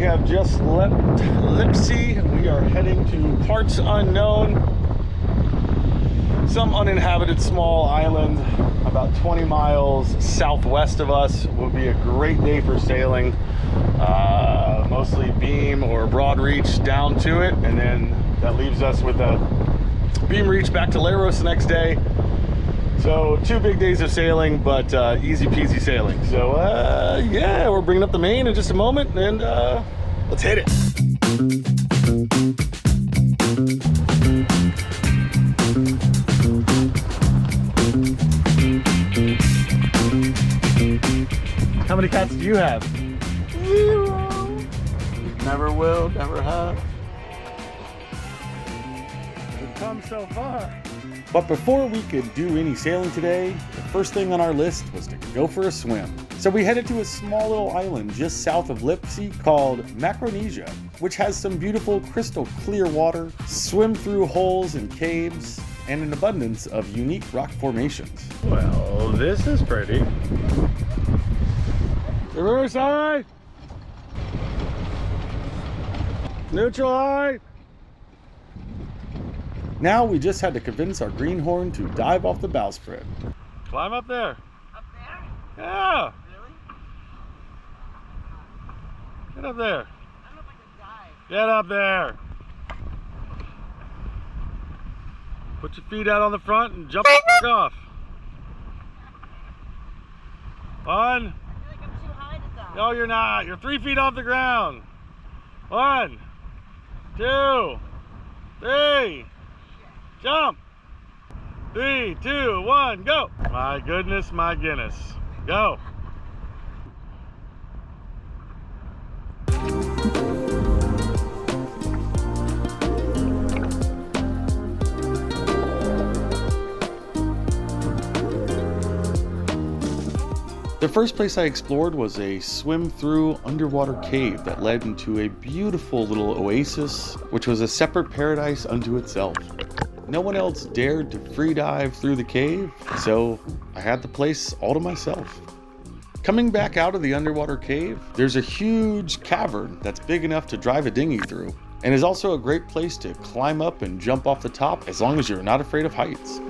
We have just left Lipsi. We are heading to parts unknown. Some uninhabited small island about 20 miles southwest of us. Will be a great day for sailing. Mostly beam or broad reach down to it, and then that leaves us with a beam reach back to Leros the next day. So 2 big days of sailing, but easy peasy sailing. So yeah, we're bringing up the main in just a moment, and let's hit it. How many cats do you have? 0. Never will, never have. We've come so far. But before we could do any sailing today, the first thing on our list was to go for a swim. So we headed to a small little island just south of Lipsi called Macaronesia, which has some beautiful crystal clear water, swim through holes and caves, and an abundance of unique rock formations. Well, this is pretty. Reverse eye! Neutral eye! Now we just had to convince our greenhorn to dive off the bowsprit. Climb up there. Up there? Yeah. Really? Get up there. I don't know if I can dive. Get up there. Put your feet out on the front and jump the fuck off. 1. I feel like I'm too high to dive. No, you're not. You're 3 feet off the ground. 1, 2, 3. Jump! 3, 2, 1, go! My goodness, my Guinness. Go! The first place I explored was a swim-through underwater cave that led into a beautiful little oasis, which was a separate paradise unto itself. No one else dared to free dive through the cave, so I had the place all to myself. Coming back out of the underwater cave, there's a huge cavern that's big enough to drive a dinghy through, and is also a great place to climb up and jump off the top as long as you're not afraid of heights.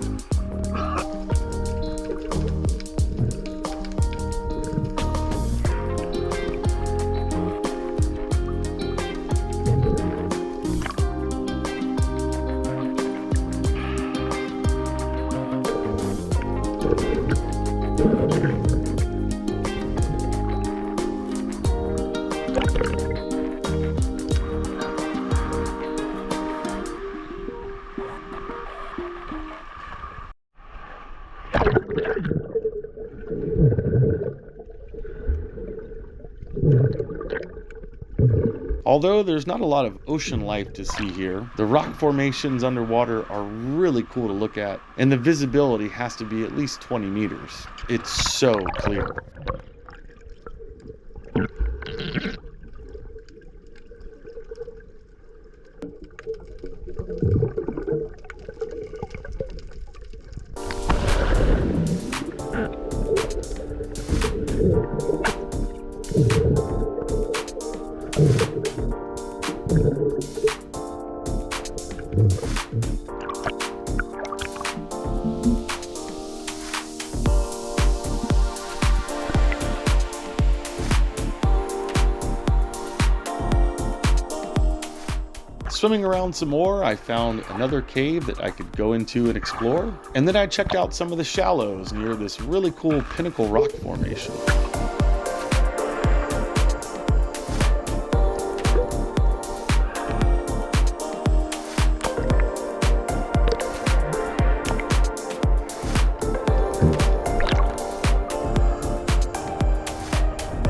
Although there's not a lot of ocean life to see here, the rock formations underwater are really cool to look at, and the visibility has to be at least 20 meters. It's so clear. Swimming around some more, I found another cave that I could go into and explore, and then I checked out some of the shallows near this really cool pinnacle rock formation.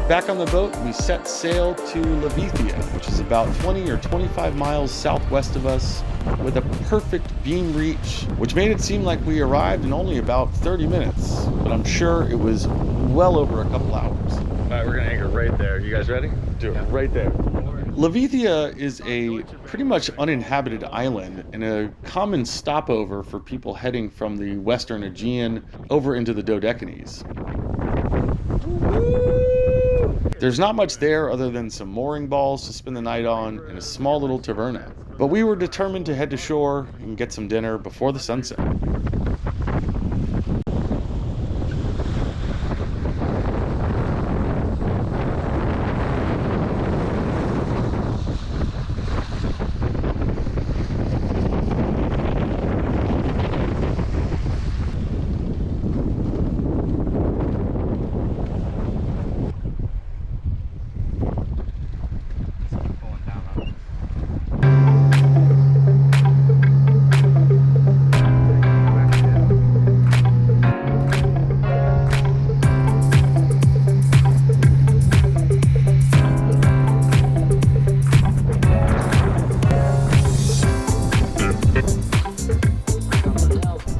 Back on the boat, we set sail to Levithia, which is about 20 or 25 miles southwest of us, with a perfect beam reach, which made it seem like we arrived in only about 30 minutes, but I'm sure it was well over a couple hours. All right, we're gonna anchor right there. You guys ready? Do it, right there. Levithia is a pretty much uninhabited island and a common stopover for people heading from the western Aegean over into the Dodecanese. There's not much there other than some mooring balls to spend the night on and a small little taverna. But we were determined to head to shore and get some dinner before the sunset.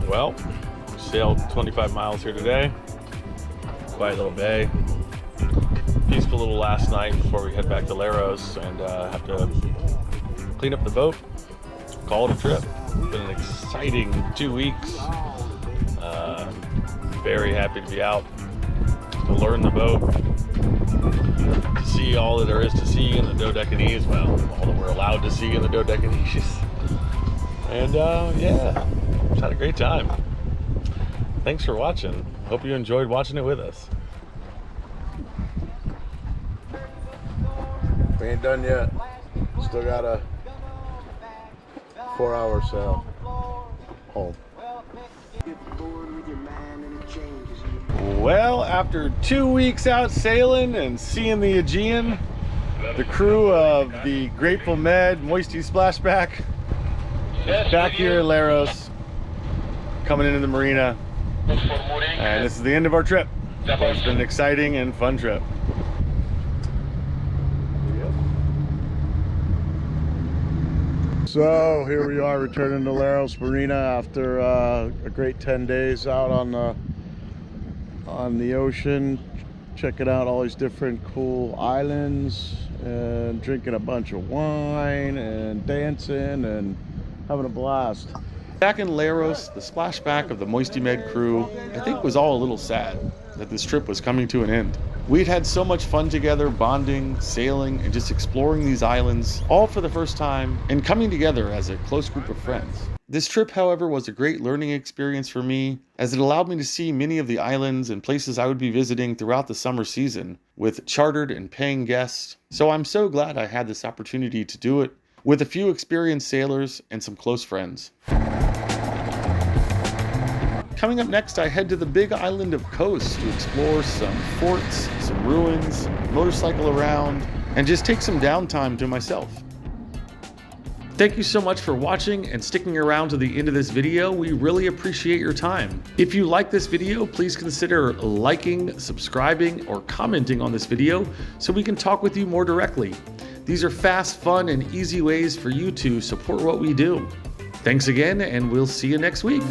Well, sailed 25 miles here today. Quiet little bay. Peaceful little last night before we head back to Leros and have to clean up the boat. Call it a trip. It's been an exciting 2 weeks. Very happy to be out, to learn the boat, to see all that there is to see in the Dodecanese. Well, all that we're allowed to see in the Dodecanese. And yeah, just had a great time. Thanks for watching. Hope you enjoyed watching it with us. We ain't done yet. Still got a 4-hour sail home. Well, after 2 weeks out sailing and seeing the Aegean, the crew of the Grateful Med Moisty Splashback is back here at Leros, coming into the marina, and this is the end of our trip. It's been an exciting and fun trip. So here we are returning to Leros Marina after a great 10 days out on the ocean, checking out all these different cool islands and drinking a bunch of wine and dancing and having a blast. Back in Leros, the splashback of the Moisty Med crew, I think, was all a little sad that this trip was coming to an end. We'd had so much fun together, bonding, sailing, and just exploring these islands, all for the first time, and coming together as a close group of friends. This trip, however, was a great learning experience for me, as it allowed me to see many of the islands and places I would be visiting throughout the summer season, with chartered and paying guests. So I'm so glad I had this opportunity to do it, with a few experienced sailors and some close friends. Coming up next, I head to the big island of Kos to explore some forts, some ruins, motorcycle around, and just take some downtime to myself. Thank you so much for watching and sticking around to the end of this video. We really appreciate your time. If you like this video, please consider liking, subscribing, or commenting on this video so we can talk with you more directly. These are fast, fun, and easy ways for you to support what we do. Thanks again, and we'll see you next week.